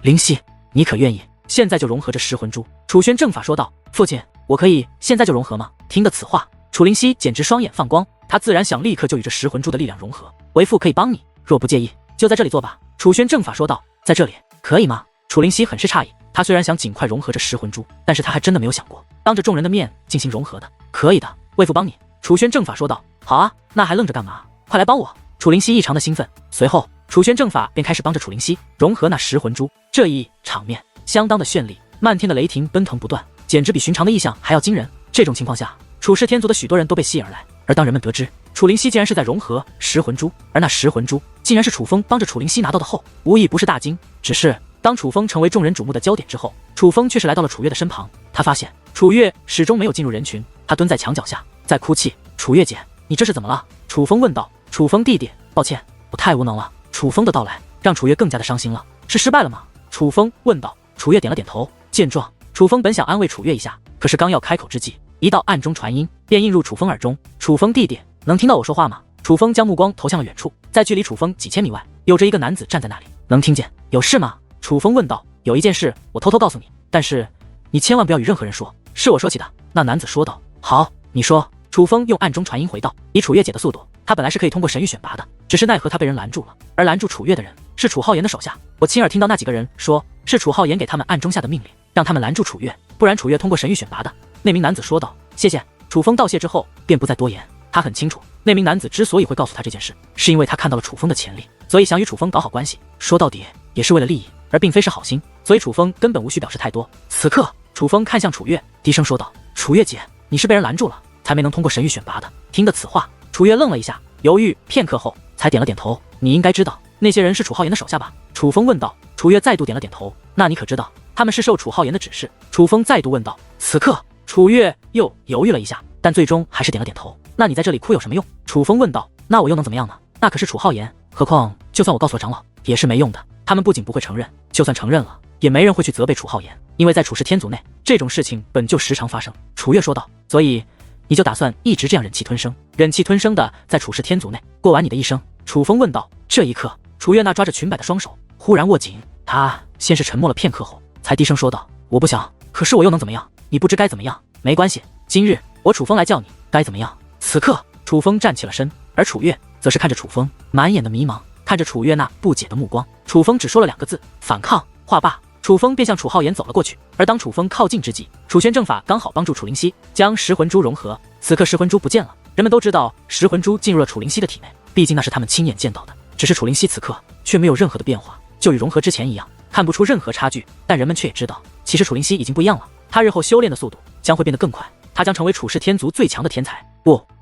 灵犀，你可愿意现在就融合这食魂珠？楚轩正法说道。父亲，我可以现在就融合吗？听得此话，楚灵犀简直双眼放光，他自然想立刻就与这食魂珠的力量融合。为父可以帮你，若不介意，就在这里做吧。楚轩正法说道。在这里可以吗？楚灵犀很是诧异，他虽然想尽快融合这食魂珠，但是他还真的没有想过当着众人的面进行融合的。可以的，为父帮你。楚轩正法说道。好啊，那还愣着干嘛？快来帮我！楚灵犀异常的兴奋，随后楚轩正法便开始帮着楚灵犀融合那食魂珠。这一场面相当的绚丽，漫天的雷霆奔腾不断，简直比寻常的异象还要惊人。这种情况下，楚氏天族的许多人都被吸引而来，而当人们得知楚灵犀竟然是在融合食魂珠，而那食魂珠竟然是楚风帮着楚灵犀拿到的后，无疑不是大惊。只是当楚风成为众人瞩目的焦点之后，楚风却是来到了楚月的身旁。他发现楚月始终没有进入人群，他蹲在墙角下在哭泣。楚月姐，你这是怎么了？楚风问道。楚风弟弟，抱歉，我太无能了。楚风的到来让楚月更加的伤心了。是失败了吗？楚风问道。楚月点了点头。见状，楚风本想安慰楚月一下，可是刚要开口之际，一道暗中传音便映入楚风耳中。楚风弟弟，能听到我说话吗？楚风将目光投向了远处，在距离楚风几千米外，有着一个男子站在那里。能听见？有事吗？楚风问道。有一件事我偷偷告诉你，但是你千万不要与任何人说，是我说起的。那男子说道。好，你说。楚风用暗中传音回道。以楚月姐的速度，她本来是可以通过神域选拔的，只是奈何她被人拦住了，而拦住楚月的人是楚浩言的手下。我亲耳听到那几个人说，是楚浩言给他们暗中下的命令，让他们拦住楚月，不然楚月通过神域选拔的。那名男子说道。谢谢。楚风道谢之后便不再多言，他很清楚那名男子之所以会告诉他这件事，是因为他看到了楚风的潜力，所以想与楚风搞好关系，说到底也是为了利益，而并非是好心，所以楚风根本无需表示太多。此刻楚风看向楚月，低声说道。楚月姐，你是被人拦住了，才没能通过神域选拔的。听得此话，楚月愣了一下，犹豫片刻后才点了点头。你应该知道那些人是楚浩言的手下吧？楚风问道。楚月再度点了点头。那你可知道他们是受楚浩言的指示？楚风再度问道。此刻楚月又犹豫了一下，但最终还是点了点头。那你在这里哭有什么用？楚风问道。那我又能怎么样呢？那可是楚浩言，何况就算我告诉了长老也是没用的，他们不仅不会承认，就算承认了也没人会去责备楚浩言，因为在楚氏天族内这种事情本就时常发生。楚月说道。所以你就打算一直这样忍气吞声，忍气吞声的在楚氏天族内过完你的一生？楚风问道。这一刻，楚月那抓着裙摆的双手忽然握紧，他先是沉默了片刻后，才低声说道。我不想，可是我又能怎么样？你不知该怎么样，没关系，今日我楚风来叫你，该怎么样？此刻楚风站起了身，而楚月则是看着楚风，满眼的迷茫，看着楚月那不解的目光。楚风只说了2个字：反抗。话罢，楚风便向楚浩言走了过去。而当楚风靠近之际，楚轩正法刚好帮助楚灵犀将食魂珠融合。此刻食魂珠不见了，人们都知道食魂珠进入了楚灵犀的体内，毕竟那是他们亲眼见到的。只是楚灵犀此刻却没有任何的变化，就与融合之前一样，看不出任何差距。但人们却也知道，其实楚灵犀已经不一样了，他日后修炼的速度将会变得更快，他将成为楚氏天族最强的天才。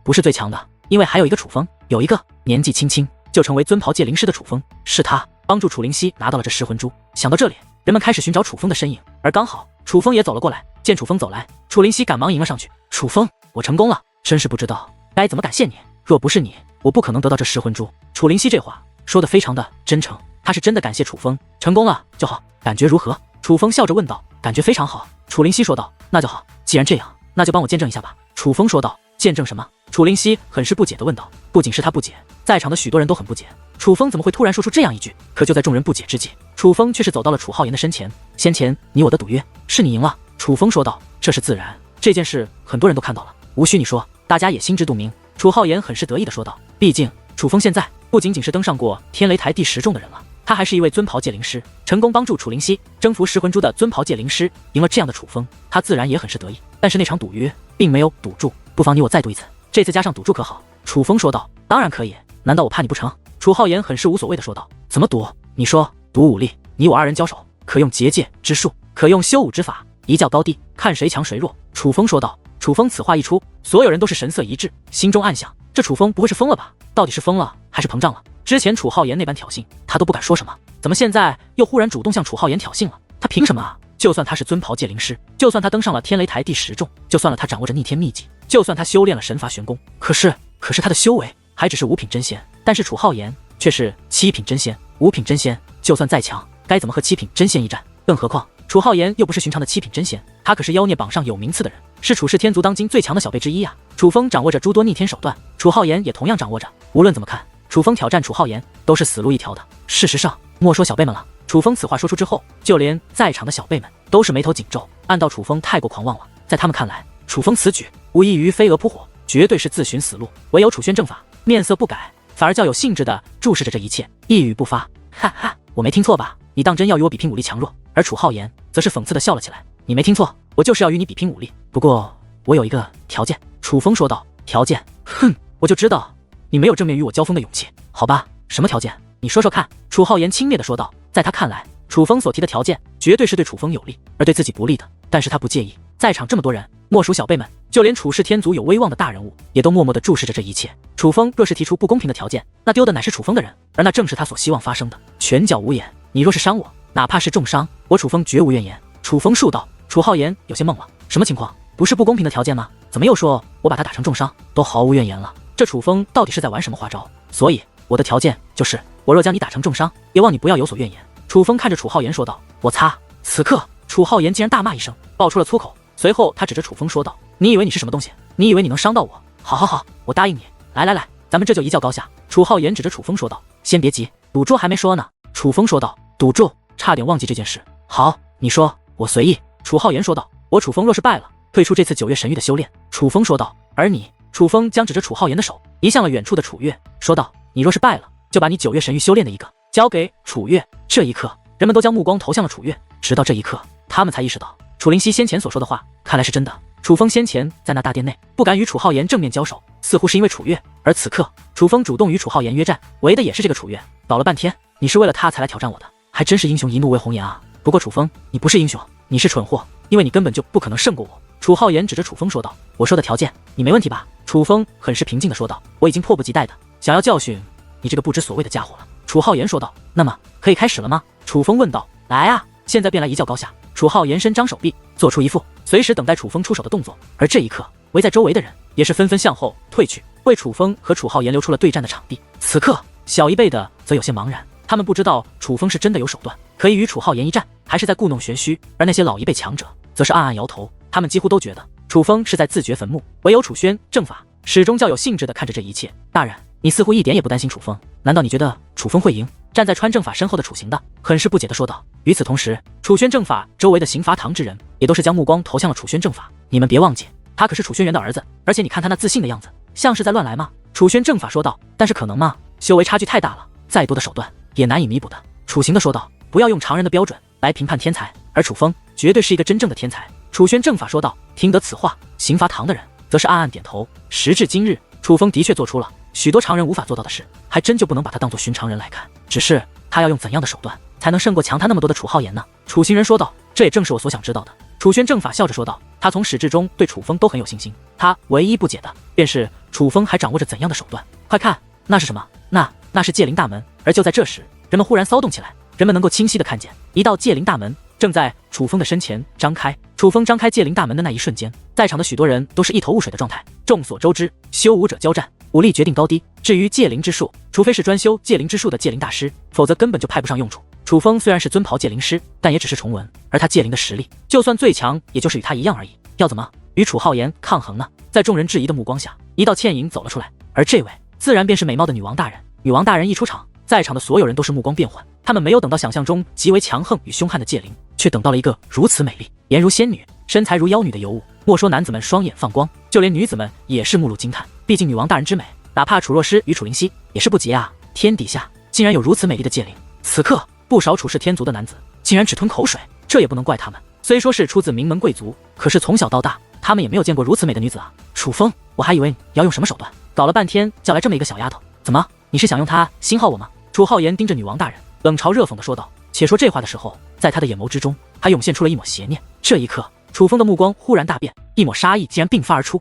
不是最强的，因为还有一个楚风，有一个年纪轻轻就成为尊袍界灵师的楚风，是他帮助楚灵犀拿到了这食魂珠。想到这里，人们开始寻找楚风的身影，而刚好楚风也走了过来。见楚风走来，楚灵犀赶忙迎了上去。楚风，我成功了，真是不知道该怎么感谢你，若不是你，我不可能得到这食魂珠。楚灵犀这话说得非常的真诚，他是真的感谢楚风。成功了就好，感觉如何？楚风笑着问道。感觉非常好。楚灵犀说道。那就好，既然这样，那就帮我见证一下吧。楚风说道。见证什么？楚灵犀很是不解地问道。不仅是他不解，在场的许多人都很不解，楚风怎么会突然说出这样一句？可就在众人不解之际，楚风却是走到了楚浩言的身前。先前你我的赌约，是你赢了。楚风说道。这是自然，这件事很多人都看到了，无需你说，大家也心知肚明。楚浩言很是得意地说道。毕竟楚风现在不仅仅是登上过天雷台第10众的人了，他还是一位尊袍界灵师，成功帮助楚灵犀征服食魂珠的尊袍界灵师。赢了这样的楚风，他自然也很是得意。但是那场赌约并没有赌注，不妨你我再赌一次，这次加上赌注可好？楚风说道。当然可以，难道我怕你不成？楚浩言很是无所谓的说道。怎么赌？你说。赌武力，你我2人交手，可用结界之术，可用修武之法，一较高低，看谁强谁弱。楚风说道。楚风此话一出，所有人都是神色一致，心中暗想，这楚风不会是疯了吧？到底是疯了还是膨胀了？之前楚浩言那般挑衅，他都不敢说什么，怎么现在又忽然主动向楚浩言挑衅了？他凭什么啊？就算他是尊袍界灵师，就算他登上了天雷台第10众，就算了他掌握着逆天秘籍，就算他修炼了神罚玄功，可是他的修为还只是5品真仙，但是楚浩言却是7品真仙。5品真仙就算再强，该怎么和7品真仙一战？更何况楚浩言又不是寻常的7品真仙，他可是妖孽榜上有名次的人，是楚氏天族当今最强的小辈之一啊。楚风掌握着诸多逆天手段，楚浩言也同样掌握着。无论怎么看，楚风挑战楚浩言都是死路一条的。事实上，莫说小辈们了，楚风此话说出之后，就连在场的小辈们都是眉头紧皱，暗道楚风太过狂妄了。在他们看来，楚风此举无异于飞蛾扑火，绝对是自寻死路。唯有楚宣正法面色不改，反而较有兴致地注视着这一切，一语不发。哈哈，我没听错吧？你当真要与我比拼武力强弱？而楚浩言则是讽刺地笑了起来。你没听错，我就是要与你比拼武力。不过我有一个条件。楚风说道。条件？哼，我就知道你没有正面与我交锋的勇气。好吧，什么条件？你说说看。楚浩言轻蔑地说道。在他看来，楚风所提的条件绝对是对楚风有利，而对自己不利的。但是他不介意。在场这么多人，莫属小辈们，就连楚氏天族有威望的大人物，也都默默地注视着这一切。楚风若是提出不公平的条件，那丢的乃是楚风的人，而那正是他所希望发生的。拳脚无眼，你若是伤我，哪怕是重伤，我楚风绝无怨言。楚风恕道。楚浩言有些懵了，什么情况？不是不公平的条件吗？怎么又说我把他打成重伤，都毫无怨言了？这楚风到底是在玩什么花招？所以我的条件就是，我若将你打成重伤，也望你不要有所怨言。楚风看着楚浩言说道。我擦！此刻楚浩言竟然大骂一声，爆出了粗口。随后他指着楚风说道：你以为你是什么东西？你以为你能伤到我？好好好，我答应你。来来来，咱们这就一较高下。楚浩言指着楚风说道。先别急，赌注还没说呢。楚风说道。赌注？差点忘记这件事。好，你说，我随意。楚浩言说道。我楚风若是败了，退出这次9月神域的修炼。楚风说道。而你？楚风将指着楚浩言的手移向了远处的楚月，说道。你若是败了，就把你9月神域修炼的一个交给楚月。这一刻，人们都将目光投向了楚月，直到这一刻，他们才意识到楚灵溪先前所说的话看来是真的。楚风先前在那大殿内不敢与楚浩言正面交手，似乎是因为楚月，而此刻楚风主动与楚浩言约战，为的也是这个楚月。搞了半天，你是为了他才来挑战我的，还真是英雄一怒为红颜啊！不过楚风，你不是英雄，你是蠢货，因为你根本就不可能胜过我。楚浩言指着楚风说道。我说的条件，你没问题吧？楚风很是平静地说道。我已经迫不及待的想要教训你这个不知所谓的家伙了。楚浩言说道。那么可以开始了吗？楚风问道。来啊，现在便来一较高下。楚浩言伸张手臂，做出一副随时等待楚风出手的动作。而这一刻，围在周围的人也是纷纷向后退去，为楚风和楚浩言留出了对战的场地。此刻，小一辈的则有些茫然，他们不知道楚风是真的有手段可以与楚浩言一战，还是在故弄玄虚。而那些老一辈强者则是暗暗摇头，他们几乎都觉得楚风是在自掘坟墓。唯有楚宣正法始终较有兴致地看着这一切。大人，你似乎一点也不担心楚风，难道你觉得楚风会赢？站在川正法身后的楚行的很是不解地说道。与此同时，楚宣正法周围的刑罚堂之人也都是将目光投向了楚宣正法。你们别忘记，他可是楚轩辕的儿子，而且你看他那自信的样子，像是在乱来吗？楚宣正法说道。但是可能吗？修为差距太大了，再多的手段也难以弥补的。楚行的说道。不要用常人的标准来评判天才，而楚风绝对是一个真正的天才。楚宣正法说道。听得此话，刑罚堂的人则是暗暗点头。时至今日，楚风的确做出了许多常人无法做到的事，还真就不能把他当作寻常人来看。只是他要用怎样的手段才能胜过强他那么多的楚浩言呢？楚行人说道。这也正是我所想知道的。楚宣正法笑着说道。他从始至终对楚风都很有信心，他唯一不解的便是楚风还掌握着怎样的手段。快看，那是什么？那是界灵大门。而就在这时，人们忽然骚动起来，人们能够清晰的看见一道界灵大门正在楚风的身前张开。楚风张开界灵大门的那一瞬间，在场的许多人都是一头雾水的状态。众所周知，修武者交战，武力决定高低。至于界灵之术，除非是专修界灵之术的界灵大师，否则根本就派不上用处。楚风虽然是尊袍界灵师，但也只是重文，而他界灵的实力，就算最强，也就是与他一样而已。要怎么与楚浩言抗衡呢？在众人质疑的目光下，一道倩影走了出来，而这位自然便是美貌的女王大人。女王大人一出场，在场的所有人都是目光变幻，他们没有等到想象中极为强横与凶悍的界灵，却等到了一个如此美丽、颜如仙女、身材如妖女的尤物。莫说男子们双眼放光，就连女子们也是目露惊叹。毕竟女王大人之美，哪怕楚若诗与楚灵溪也是不及啊！天底下竟然有如此美丽的界灵。此刻，不少楚氏天族的男子竟然只吞口水，这也不能怪他们。虽说是出自名门贵族，可是从小到大，他们也没有见过如此美的女子啊！楚风，我还以为你要用什么手段，搞了半天叫来这么一个小丫头，怎么？你是想用她心耗我吗？楚浩言盯着女王大人，冷嘲热讽地说道。且说这话的时候，在他的眼眸之中还涌现出了一抹邪念。这一刻，楚风的目光忽然大变，一抹杀意竟然迸发而出。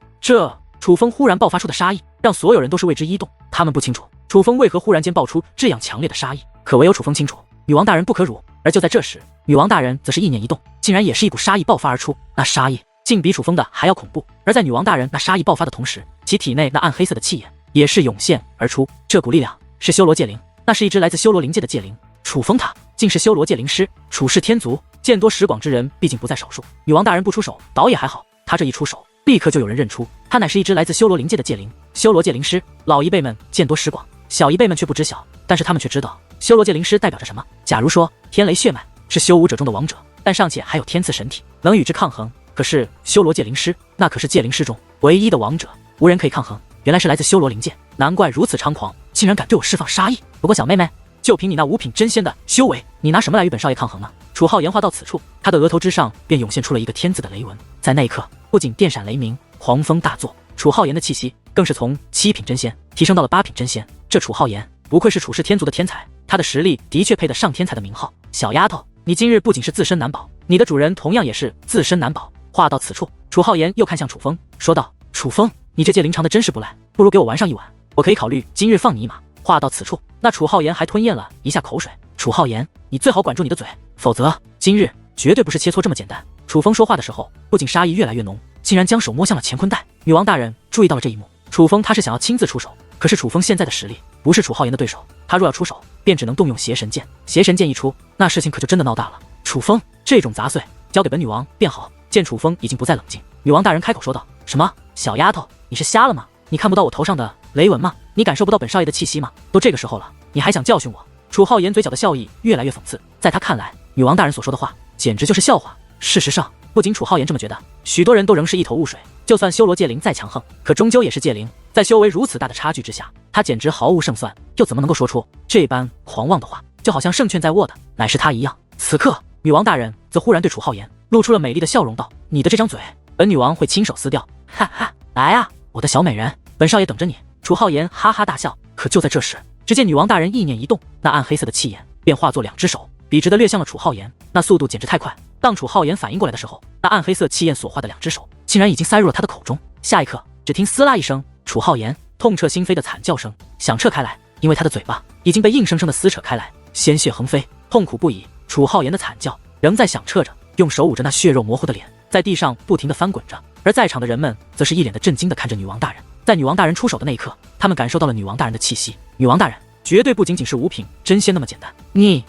楚风忽然爆发出的杀意，让所有人都是为之一动。他们不清楚楚风为何忽然间爆出这样强烈的杀意，可唯有楚风清楚，女王大人不可辱。而就在这时，女王大人则是意念一动，竟然也是一股杀意爆发而出。那杀意竟比楚风的还要恐怖。而在女王大人那杀意爆发的同时，其体内那暗黑色的气焰也是涌现而出。这股力量是修罗界灵，那是一只来自修罗灵界的界灵。楚风他竟是修罗界灵师，楚氏天族见多识广之人毕竟不在少数。女王大人不出手倒也还好，他这一出手，立刻就有人认出他乃是一只来自修罗灵界的界灵。修罗界灵师，老一辈们见多识广，小一辈们却不知晓，但是他们却知道修罗界灵师代表着什么？假如说天雷血脉是修武者中的王者，但尚且还有天赐神体能与之抗衡，可是修罗界灵师那可是界灵师中唯一的王者，无人可以抗衡。原来是来自修罗灵界，难怪如此猖狂，竟然敢对我释放杀意。不过小妹妹，就凭你那五品真仙的修为，你拿什么来与本少爷抗衡呢？楚浩言话到此处，他的额头之上便涌现出了一个天字的雷纹，在那一刻，不仅电闪雷鸣，狂风大作，楚浩言的气息更是从7品真仙提升到了8品真仙。这楚浩言不愧是楚氏天族的天才，他的实力的确配得上天才的名号。小丫头，你今日不仅是自身难保，你的主人同样也是自身难保。话到此处，楚浩言又看向楚风，说道：“楚风，你这届灵长的真是不赖，不如给我玩上一晚，我可以考虑今日放你一马。”话到此处，那楚浩言还吞咽了一下口水。楚浩言，你最好管住你的嘴，否则今日绝对不是切磋这么简单。楚风说话的时候，不仅杀意越来越浓，竟然将手摸向了乾坤袋。女王大人注意到了这一幕，楚风他是想要亲自出手，可是楚风现在的实力不是楚浩言的对手，他若要出手，便只能动用邪神剑。邪神剑一出，那事情可就真的闹大了。楚风，这种杂碎交给本女王便好。见楚风已经不再冷静，女王大人开口说道：“什么？小丫头，你是瞎了吗？你看不到我头上的雷纹吗？你感受不到本少爷的气息吗？都这个时候了，你还想教训我？”楚浩言嘴角的笑意越来越讽刺，在他看来，女王大人所说的话简直就是笑话。事实上，不仅楚浩言这么觉得，许多人都仍是一头雾水。就算修罗界灵再强横，可终究也是界灵，在修为如此大的差距之下，他简直毫无胜算，又怎么能够说出这般狂妄的话？就好像胜券在握的乃是他一样。此刻，女王大人则忽然对楚浩言露出了美丽的笑容，道：“你的这张嘴，本女王会亲手撕掉。哈哈，来啊，我的小美人，本少爷等着你。”楚浩言哈哈大笑。可就在这时，只见女王大人意念一动，那暗黑色的气焰便化作2只手，笔直的掠向了楚浩言，那速度简直太快。当楚浩言反应过来的时候，那暗黑色气焰所化的2只手竟然已经塞入了他的口中。下一刻，只听撕拉一声，楚浩言痛彻心扉的惨叫声响彻开来，因为他的嘴巴已经被硬生生的撕扯开来，鲜血横飞，痛苦不已。楚浩言的惨叫仍在响彻着，用手捂着那血肉模糊的脸，在地上不停的翻滚着。而在场的人们则是一脸的震惊的看着女王大人。在女王大人出手的那一刻，他们感受到了女王大人的气息。女王大人绝对不仅仅是5品真仙那么简单，逆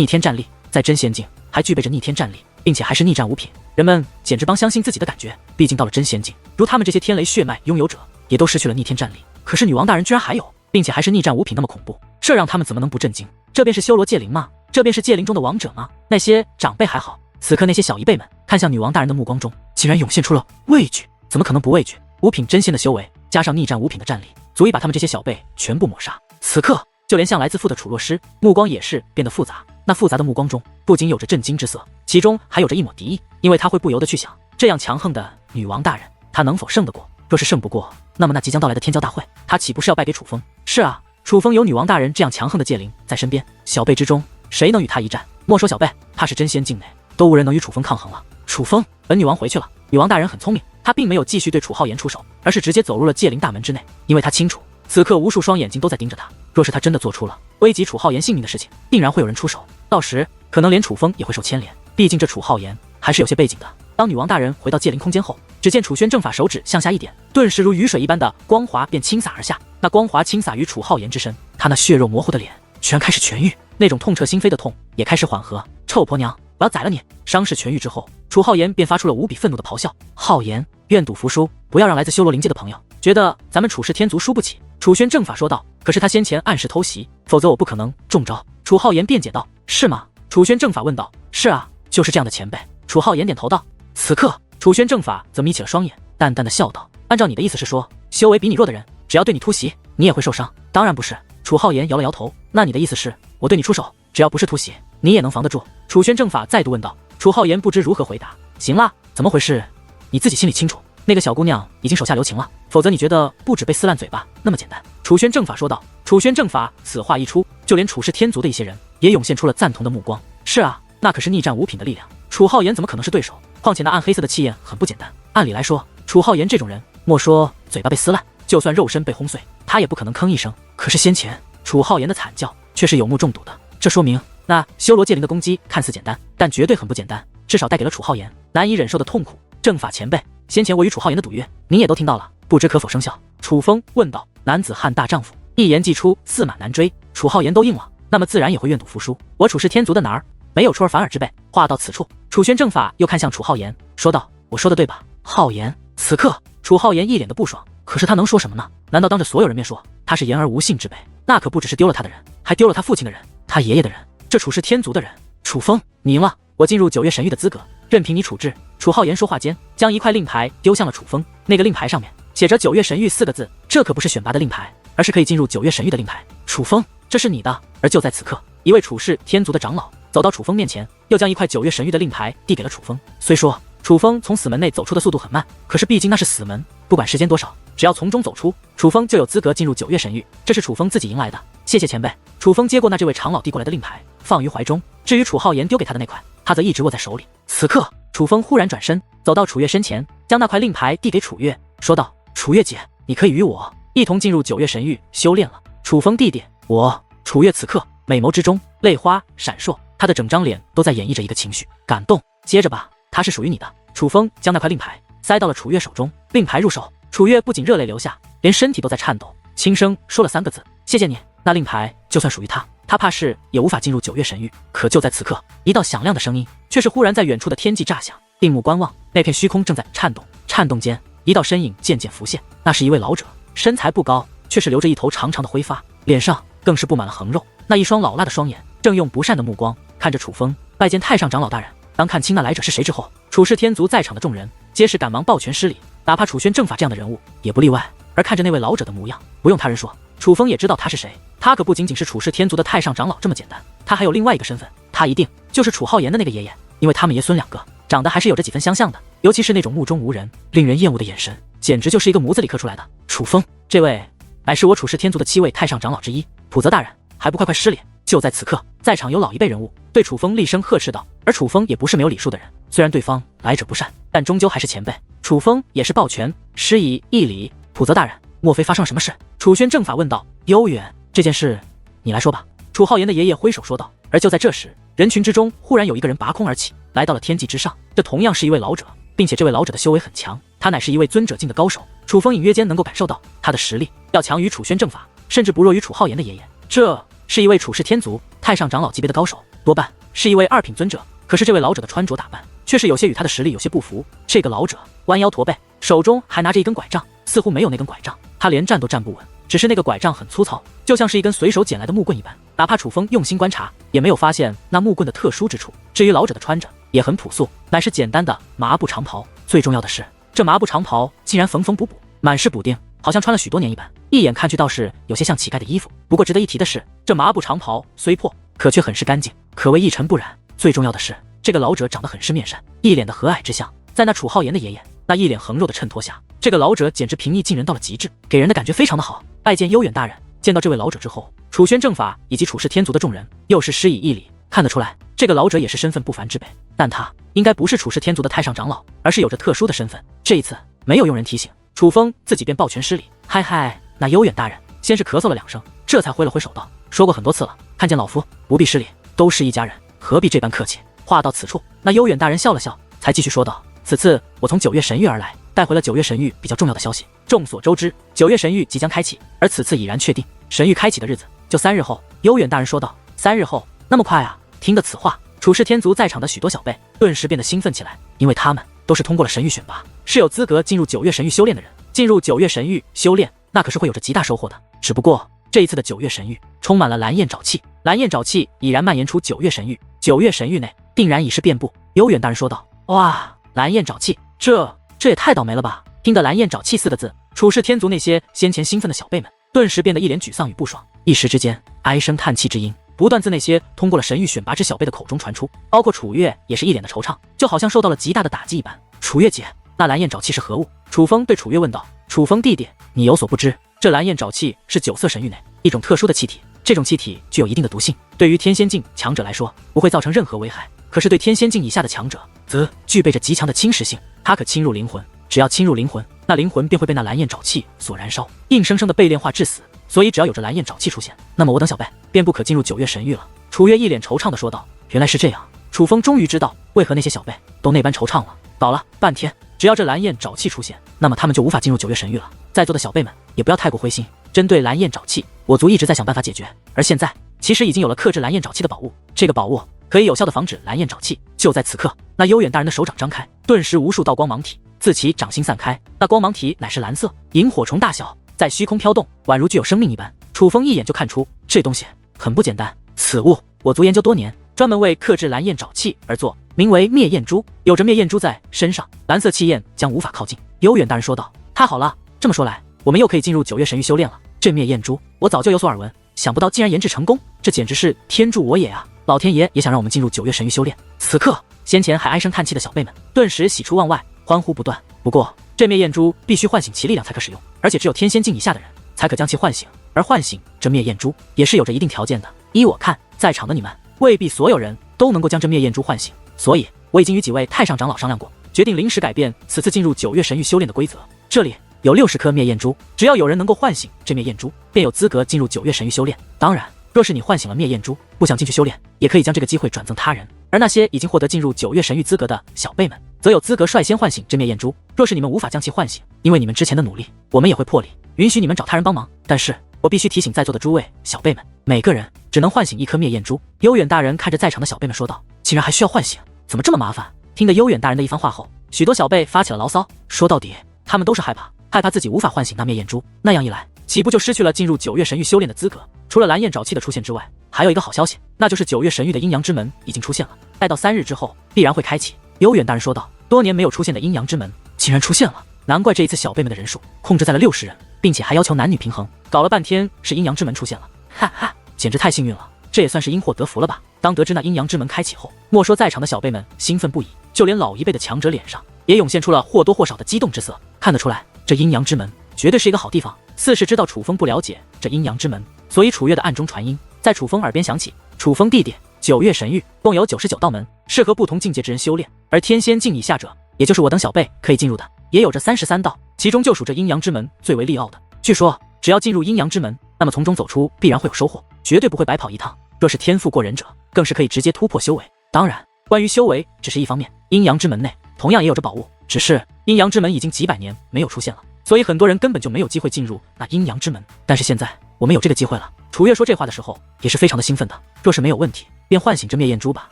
天战力，在真仙境还具备着逆天战力，并且还是逆战5品。人们简直帮相信自己的感觉，毕竟到了真仙境，如他们这些天雷血脉拥有者，也都失去了逆天战力。可是女王大人居然还有，并且还是逆战5品那么恐怖，这让他们怎么能不震惊？这便是修罗界灵吗？这便是界灵中的王者吗？那些长辈还好，此刻那些小一辈们看向女王大人的目光中，竟然涌现出了畏惧。怎么可能不畏惧？5品真仙的修为，加上逆战5品的战力，足以把他们这些小辈全部抹杀。此刻，就连向来自负的楚若诗，目光也是变得复杂。那复杂的目光中，不仅有着震惊之色，其中还有着一抹敌意，因为他会不由得去想，这样强横的女王大人，她能否胜得过？若是胜不过，那么那即将到来的天骄大会，她岂不是要败给楚风？是啊，楚风有女王大人这样强横的界灵在身边，小辈之中谁能与他一战？莫说小辈，他是真仙境内都无人能与楚风抗衡了。楚风，本女王回去了。女王大人很聪明，她并没有继续对楚浩言出手，而是直接走入了界灵大门之内，因为她清楚，此刻无数双眼睛都在盯着她。若是她真的做出了危及楚浩言性命的事情，定然会有人出手，到时可能连楚风也会受牵连。毕竟这楚浩言还是有些背景的。当女王大人回到界灵空间后，只见楚轩正法手指向下一点，顿时如雨水一般的光华便倾洒而下。那光华倾洒于楚浩言之身，他那血肉模糊的脸居然开始痊愈，那种痛彻心扉的痛也开始缓和。臭婆娘，我要宰了你！伤势痊愈之后，楚浩言便发出了无比愤怒的咆哮：“浩言，愿赌服输，不要让来自修罗灵界的朋友觉得咱们楚氏天族输不起。”楚轩正法说道：“可是他先前暗示偷袭，否则我不可能中招。”楚浩言辩解道：“是吗？”楚轩正法问道：“是啊，就是这样的前辈。”楚浩言点头道。此刻，楚轩正法则眯起了双眼，淡淡的笑道：“按照你的意思是说，修为比你弱的人，只要对你突袭，你也会受伤？”当然不是。楚浩言摇了摇头。那你的意思是，我对你出手，只要不是突袭，你也能防得住？楚轩正法再度问道。楚浩言不知如何回答。行啦，怎么回事？你自己心里清楚。那个小姑娘已经手下留情了，否则你觉得不止被撕烂嘴巴那么简单？楚轩正法说道。楚轩正法此话一出，就连楚氏天族的一些人也涌现出了赞同的目光。是啊，那可是逆战5品的力量，楚浩言怎么可能是对手？况且那暗黑色的气焰很不简单。按理来说，楚浩言这种人，莫说嘴巴被撕烂，就算肉身被轰碎，他也不可能吭一声。可是先前楚浩言的惨叫却是有目中睹的，这说明那修罗界灵的攻击看似简单，但绝对很不简单，至少带给了楚浩言难以忍受的痛苦。正法前辈，先前我与楚浩言的赌约，您也都听到了，不知可否生效？楚风问道。男子汉大丈夫，一言既出，驷马难追。楚浩言都应了，那么自然也会愿赌服输。我楚氏天族的哪儿没有出尔反尔之辈？话到此处，楚轩正法又看向楚浩言，说道：“我说的对吧，浩言？”此刻，楚浩言一脸的不爽，可是他能说什么呢？难道当着所有人面说他是言而无信之辈？那可不只是丢了他的人，还丢了他父亲的人，他爷爷的人，这处是天族的人。楚风，你赢了，我进入9月神域的资格，任凭你处置。楚浩言说话间，将一块令牌丢向了楚风。那个令牌上面写着9月神域4个字，这可不是选拔的令牌，而是可以进入9月神域的令牌。楚风，这是你的。而就在此刻，一位处是天族的长老走到楚风面前，又将一块9月神域的令牌递给了楚风。虽说楚风从死门内走出的速度很慢，可是毕竟那是死门，不管时间多少，只要从中走出，楚风就有资格进入9月神域。这是楚风自己赢来的，谢谢前辈。楚风接过那这位长老递过来的令牌，放于怀中。至于楚浩言丢给他的那块，他则一直握在手里。此刻，楚风忽然转身走到楚月身前，将那块令牌递给楚月，说道：“楚月姐，你可以与我一同进入9月神域修炼了。”楚风弟弟，我……楚月此刻美眸之中泪花闪烁，他的整张脸都在演绎着一个情绪，感动。接着吧，它是属于你的。楚风将那块令牌塞到了楚月手中，令牌入手，楚月不仅热泪流下，连身体都在颤抖，轻声说了3个字：“谢谢你。”那令牌就算属于他，他怕是也无法进入9月神域。可就在此刻，一道响亮的声音却是忽然在远处的天际炸响。定目观望，那片虚空正在颤动，颤动间，一道身影渐渐浮现。那是一位老者，身材不高，却是留着一头长长的灰发，脸上更是布满了横肉。那一双老辣的双眼正用不善的目光看着楚风。拜见太上长老大人。当看清那来者是谁之后，楚氏天族在场的众人皆是赶忙抱拳施礼，哪怕楚轩正法这样的人物也不例外。而看着那位老者的模样，不用他人说，楚风也知道他是谁。他可不仅仅是楚氏天族的太上长老这么简单，他还有另外一个身份，他一定就是楚浩言的那个爷爷。因为他们爷孙2个长得还是有着几分相像的，尤其是那种目中无人、令人厌恶的眼神，简直就是一个模子里刻出来的。楚风，这位乃是我楚氏天族的7位太上长老之一，普泽大人，还不快快施礼！就在此刻，在场有老一辈人物对楚风厉声呵斥道。而楚风也不是没有礼数的人，虽然对方来者不善，但终究还是前辈。楚风也是抱拳施以一礼。普泽大人，莫非发生了什么事？楚轩正法问道。悠远，这件事你来说吧。楚浩言的爷爷挥手说道。而就在这时，人群之中忽然有一个人拔空而起，来到了天际之上。这同样是一位老者，并且这位老者的修为很强，他乃是一位尊者境的高手。楚风隐约间能够感受到他的实力要强于楚轩正法，甚至不弱于楚浩言的爷爷。这是一位楚氏天族太上长老级别的高手，多半是一位2品尊者。可是这位老者的穿着打扮却是有些与他的实力有些不符。这个老者弯腰驼背，手中还拿着一根拐杖，似乎没有那根拐杖，他连站都站不稳。只是那个拐杖很粗糙，就像是一根随手捡来的木棍一般，哪怕楚风用心观察，也没有发现那木棍的特殊之处。至于老者的穿着也很朴素，乃是简单的麻布长袍。最重要的是，这麻布长袍竟然缝缝补补，满是补丁，好像穿了许多年一般，一眼看去倒是有些像乞丐的衣服。不过值得一提的是，这麻布长袍虽破，可却很是干净，可谓一尘不染。最重要的是，这个老者长得很是面善，一脸的和蔼之相。在那楚浩言的爷爷那一脸横肉的衬托下，这个老者简直平易近人到了极致，给人的感觉非常的好。拜见悠远大人。见到这位老者之后，楚轩正法以及楚氏天族的众人又是施以一礼。看得出来，这个老者也是身份不凡之辈，但他应该不是楚氏天族的太上长老，而是有着特殊的身份。这一次没有用人提醒，楚风自己便抱拳施礼。嗨，那悠远大人先是咳嗽了2声，这才挥了挥手道：“说过很多次了，看见老夫不必施礼，都是一家人，何必这般客气？”话到此处，那悠远大人笑了笑，才继续说道：“此次我从9月神域而来，带回了9月神域比较重要的消息。众所周知，9月神域即将开启，而此次已然确定，神域开启的日子就3日后。”悠远大人说道。3日后？那么快啊？听得此话，楚氏天族在场的许多小辈顿时变得兴奋起来，因为他们都是通过了神域选拔，是有资格进入9月神域修炼的人。进入9月神域修炼，那可是会有着极大收获的。只不过这一次的9月神域充满了蓝焰沼气，蓝焰沼气已然蔓延出9月神域，9月神域内定然已是遍布。悠远大人说道。哇，蓝焰沼气，这也太倒霉了吧！听得蓝焰沼气4个字，楚氏天族那些先前兴奋的小辈们顿时变得一脸沮丧与不爽，一时之间唉声叹气之音不断自那些通过了神域选拔之小辈的口中传出，包括楚月也是一脸的惆怅，就好像受到了极大的打击一般。楚月姐，那蓝焰沼气是何物？楚风对楚月问道。楚风弟弟，你有所不知，这蓝焰沼气是9色神域内一种特殊的气体，这种气体具有一定的毒性，对于天仙境强者来说不会造成任何危害，可是对天仙境以下的强者则具备着极强的侵蚀性，它可侵入灵魂，只要侵入灵魂，那灵魂便会被那蓝焰沼气所燃烧，硬生生的被炼化致死。所以只要有着蓝焰沼气出现，那么我等小辈便不可进入9月神域了。楚月一脸惆怅的说道。原来是这样，楚风终于知道为何那些小辈都那般惆怅了。搞了半天，只要这蓝焰沼气出现，那么他们就无法进入9月神域了。在座的小辈们也不要太过灰心，针对蓝焰沼气，我族一直在想办法解决，而现在其实已经有了克制蓝焰沼气的宝物，这个宝物可以有效的防止蓝焰沼气。就在此刻，那悠远大人的手掌张开，顿时无数道光芒体自其掌心散开，那光芒体乃是蓝色，萤火虫大小，在虚空飘动，宛如具有生命一般。楚风一眼就看出这东西很不简单。此物我族研究多年，专门为克制蓝焰沼气而作，名为灭焰珠，有着灭焰珠在身上，蓝色气焰将无法靠近。悠远大人说道。太好了，这么说来，我们又可以进入9月神域修炼了。这灭焰珠我早就有所耳闻，想不到竟然研制成功，这简直是天助我也啊！老天爷也想让我们进入9月神域修炼。此刻，先前还唉声叹气的小辈们顿时喜出望外，欢呼不断。不过，这灭焰珠必须唤醒其力量才可使用，而且只有天仙境以下的人才可将其唤醒。而唤醒这灭焰珠也是有着一定条件的。依我看，在场的你们未必所有人都能够将这灭焰珠唤醒，所以我已经与几位太上长老商量过，决定临时改变此次进入9月神域修炼的规则。这里有60颗灭焰珠，只要有人能够唤醒这灭焰珠，便有资格进入9月神域修炼。当然，若是你唤醒了灭焰珠，不想进去修炼，也可以将这个机会转赠他人。而那些已经获得进入9月神域资格的小辈们，则有资格率先唤醒这灭焰珠。若是你们无法将其唤醒，因为你们之前的努力，我们也会破例允许你们找他人帮忙。但是我必须提醒在座的诸位小辈们，每个人只能唤醒1颗灭焰珠。悠远大人看着在场的小辈们说道：“竟然还需要唤醒，怎么这么麻烦？”听得悠远大人的一番话后，许多小辈发起了牢骚。说到底，他们都是害怕自己无法唤醒那灭焰珠，那样一来，岂不就失去了进入9月神域修炼的资格？除了蓝焰沼气的出现之外，还有一个好消息，那就是9月神域的阴阳之门已经出现了，待到3日之后必然会开启。悠远大人说道。多年没有出现的阴阳之门竟然出现了，难怪这一次小辈们的人数控制在了60人，并且还要求男女平衡。搞了半天是阴阳之门出现了，哈哈，简直太幸运了，这也算是因祸得福了吧。当得知那阴阳之门开启后，莫说在场的小辈们兴奋不已，就连老一辈的强者脸上也涌现出了或多或少的激动之色。看得出来，这阴阳之门绝对是一个好地方。似是知道楚风不了解这阴阳之门，所以楚月的暗中传音在楚风耳边响起：“楚风弟弟，9月神域共有99道门，适合不同境界之人修炼，而天仙境以下者，也就是我等小辈可以进入的，也有着33道，其中就属这阴阳之门最为利奥的。据说只要进入阴阳之门，那么从中走出必然会有收获，绝对不会白跑一趟。若是天赋过人者，更是可以直接突破修为。当然，关于修为只是一方面，阴阳之门内同样也有着宝物，只是阴阳之门已经几百年没有出现了，所以很多人根本就没有机会进入那阴阳之门。但是现在我们有这个机会了。”楚月说这话的时候也是非常的兴奋的。若是没有问题，便唤醒这灭焰珠吧。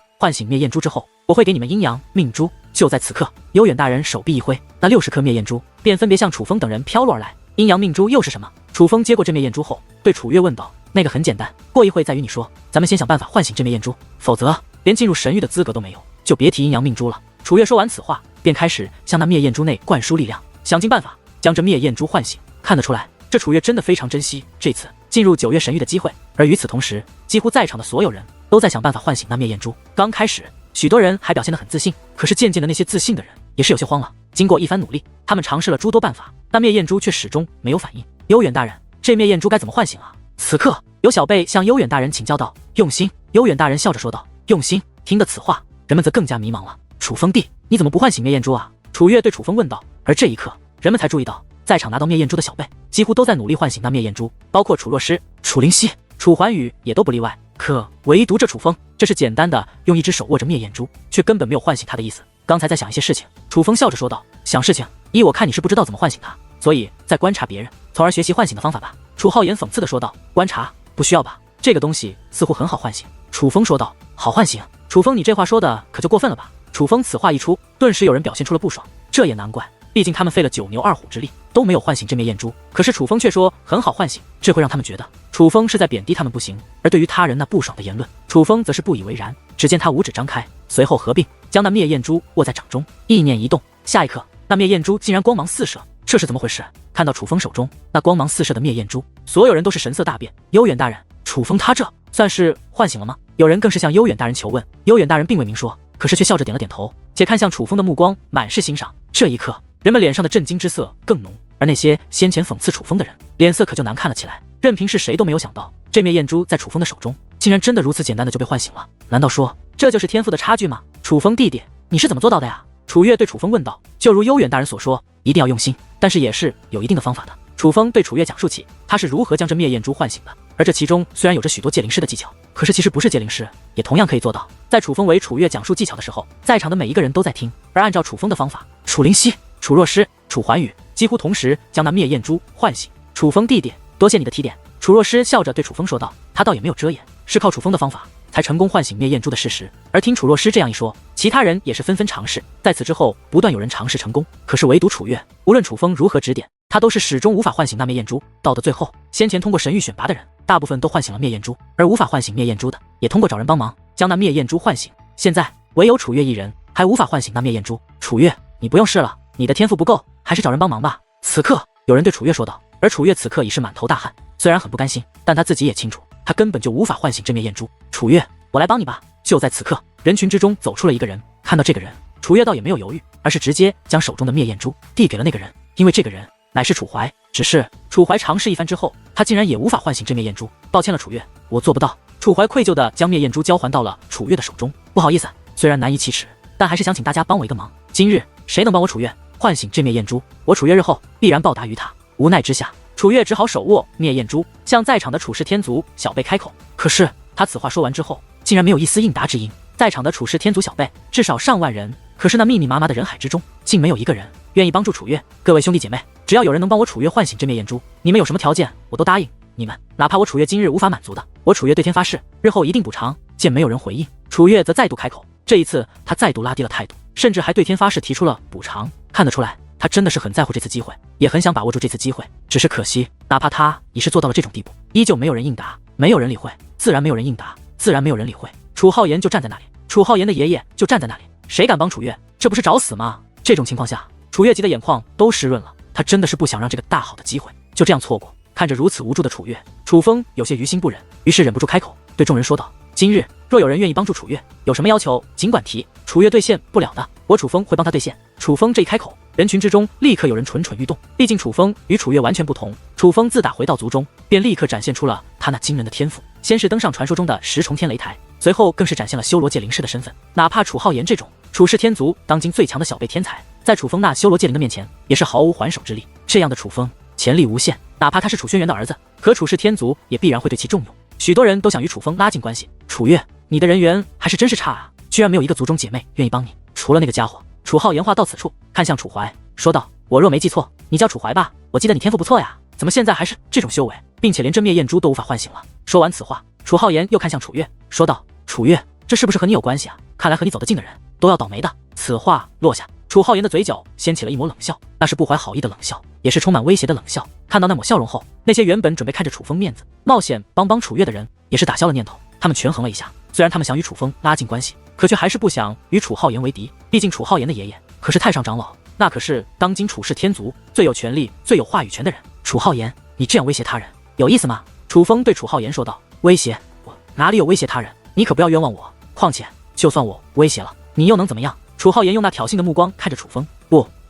唤醒灭焰珠之后，我会给你们阴阳命珠。就在此刻，悠远大人手臂一挥，那60颗灭焰珠便分别向楚风等人飘落而来。阴阳命珠又是什么？楚风接过这灭焰珠后，对楚月问道：“那个很简单，过一会再与你说。咱们先想办法唤醒这灭焰珠，否则连进入神域的资格都没有，就别提阴阳命珠了。”楚月说完此话，便开始向那灭焰珠内灌输力量，想尽办法将这灭焰珠唤醒。看得出来，这楚月真的非常珍惜这次进入9月神域的机会。而与此同时，几乎在场的所有人都在想办法唤醒那灭焰珠。刚开始，许多人还表现得很自信，可是渐渐的，那些自信的人也是有些慌了。经过一番努力，他们尝试了诸多办法，但灭焰珠却始终没有反应。悠远大人，这灭焰珠该怎么唤醒啊？此刻，有小辈向悠远大人请教道：“用心。”悠远大人笑着说道：“用心。”听得此话，人们则更加迷茫了。楚风弟，你怎么不唤醒灭焰珠啊？楚月对楚风问道。而这一刻，人们才注意到，在场拿到灭焰珠的小辈几乎都在努力唤醒那灭焰珠，包括楚若诗、楚灵溪、楚环宇也都不例外。可唯独这楚风，这是简单的用一只手握着灭焰珠，却根本没有唤醒他的意思。刚才在想一些事情，楚风笑着说道：“想事情，依我看你是不知道怎么唤醒他，所以在观察别人，从而学习唤醒的方法吧。”楚浩言讽刺地说道：“观察？不需要吧？这个东西似乎很好唤醒。”楚风说道：“好唤醒？楚风，你这话说的可就过分了吧？”楚风此话一出，顿时有人表现出了不爽。这也难怪，毕竟他们费了9牛2虎之力，都没有唤醒这灭焰珠。可是楚风却说很好唤醒，这会让他们觉得楚风是在贬低他们不行。而对于他人那不爽的言论，楚风则是不以为然。只见他五指张开，随后合并，将那灭焰珠握在掌中，意念一动，下一刻，那灭焰珠竟然光芒四射。这是怎么回事？看到楚风手中那光芒四射的灭焰珠，所有人都是神色大变。悠远大人，楚风他这算是唤醒了吗？有人更是向悠远大人求问。悠远大人并未明说，可是却笑着点了点头，且看向楚风的目光满是欣赏。这一刻，人们脸上的震惊之色更浓，而那些先前讽刺楚风的人，脸色可就难看了起来。任凭是谁都没有想到，这灭焰珠在楚风的手中，竟然真的如此简单的就被唤醒了。难道说这就是天赋的差距吗？楚风弟弟，你是怎么做到的呀？楚月对楚风问道。就如悠远大人所说，一定要用心，但是也是有一定的方法的。楚风对楚月讲述起他是如何将这灭焰珠唤醒的，而这其中虽然有着许多戒灵师的技巧，可是其实不是戒灵师也同样可以做到。在楚风为楚月讲述技巧的时候，在场的每一个人都在听，而按照楚风的方法，楚灵溪、楚若诗、楚环宇几乎同时将那灭焰珠唤醒。楚风弟弟，多谢你的提点。楚若诗笑着对楚风说道，他倒也没有遮掩，是靠楚风的方法才成功唤醒灭焰珠的事实。而听楚若诗这样一说，其他人也是纷纷尝试。在此之后，不断有人尝试成功，可是唯独楚月，无论楚风如何指点，他都是始终无法唤醒那灭焰珠。到的最后，先前通过神域选拔的人，大部分都唤醒了灭焰珠，而无法唤醒灭焰珠的，也通过找人帮忙将那灭焰珠唤醒。现在唯有楚月一人还无法唤醒那灭焰珠。楚月，你不用试了，你的天赋不够，还是找人帮忙吧。此刻有人对楚月说道，而楚月此刻已是满头大汗，虽然很不甘心，但他自己也清楚，他根本就无法唤醒这灭焰珠。楚月，我来帮你吧。就在此刻，人群之中走出了一个人，看到这个人，楚月倒也没有犹豫，而是直接将手中的灭焰珠递给了那个人，因为这个人乃是楚怀。只是楚怀尝试一番之后，他竟然也无法唤醒这灭焰珠。抱歉了楚月，我做不到。楚怀愧疚地将灭焰珠交还到了楚月的手中。不好意思，虽然难以启齿，但还是想请大家帮我一个忙。今日谁能帮我楚月唤醒这灭焰珠，我楚月日后必然报答于他。无奈之下，楚月只好手握灭焰珠，向在场的楚氏天族小辈开口。可是他此话说完之后，竟然没有一丝应答之音。在场的楚氏天族小辈至少上万人，可是那密密麻麻的人海之中，竟没有一个人愿意帮助楚月。各位兄弟姐妹，只要有人能帮我楚月唤醒这灭焰珠，你们有什么条件我都答应你们，哪怕我楚月今日无法满足的，我楚月对天发誓，日后一定补偿。见没有人回应，楚月则再度开口。这一次他再度拉低了态度，甚至还对天发誓提出了补偿。看得出来，他真的是很在乎这次机会，也很想把握住这次机会。只是可惜，哪怕他已是做到了这种地步，依旧没有人应答，没有人理会，自然没有人应答，自然没有人理会。楚浩言就站在那里，楚浩言的爷爷就站在那里，谁敢帮楚月，这不是找死吗？这种情况下，楚月急的眼眶都湿润了，他真的是不想让这个大好的机会就这样错过。看着如此无助的楚月，楚风有些于心不忍，于是忍不住开口对众人说道，今日若有人愿意帮助楚月，有什么要求尽管提，楚月兑现不了的，我楚风会帮他兑现。楚风这一开口，人群之中立刻有人蠢蠢欲动，毕竟楚风与楚月完全不同。楚风自打回到族中，便立刻展现出了他那惊人的天赋，先是登上传说中的10重天擂台，随后更是展现了修罗界灵师的身份。哪怕楚浩言这种楚氏天族当今最强的小辈天才，在楚风那修罗界灵的面前，也是毫无还手之力。这样的楚风潜力无限，哪怕他是楚轩辕的儿子，可楚氏天族也必然会对其重用。许多人都想与楚风拉近关系。楚月，你的人缘还是真是差啊，居然没有一个族中姐妹愿意帮你，除了那个家伙。楚浩言话到此处，看向楚怀说道，我若没记错，你叫楚怀吧？我记得你天赋不错呀，怎么现在还是这种修为，并且连这灭焰珠都无法唤醒了？说完此话，楚浩言又看向楚月说道，楚月，这是不是和你有关系啊？看来和你走得近的人都要倒霉的。此话落下，楚浩言的嘴角掀起了一抹冷笑，那是不怀好意的冷笑，也是充满威胁的冷笑。看到那抹笑容后，那些原本准备看着楚风面子冒险帮楚月的人也是打消了念头。他们权衡了一下，虽然他们想与楚风拉近关系，可却还是不想与楚浩言为敌。毕竟楚浩言的爷爷可是太上长老，那可是当今楚氏天族最有权力最有话语权的人。楚浩言，你这样威胁他人有意思吗？楚风对楚浩言说道。威胁？我哪里有威胁他人？你可不要冤枉我，况且就算我威胁了你又能怎么样？楚浩言用那挑衅的目光看着楚风，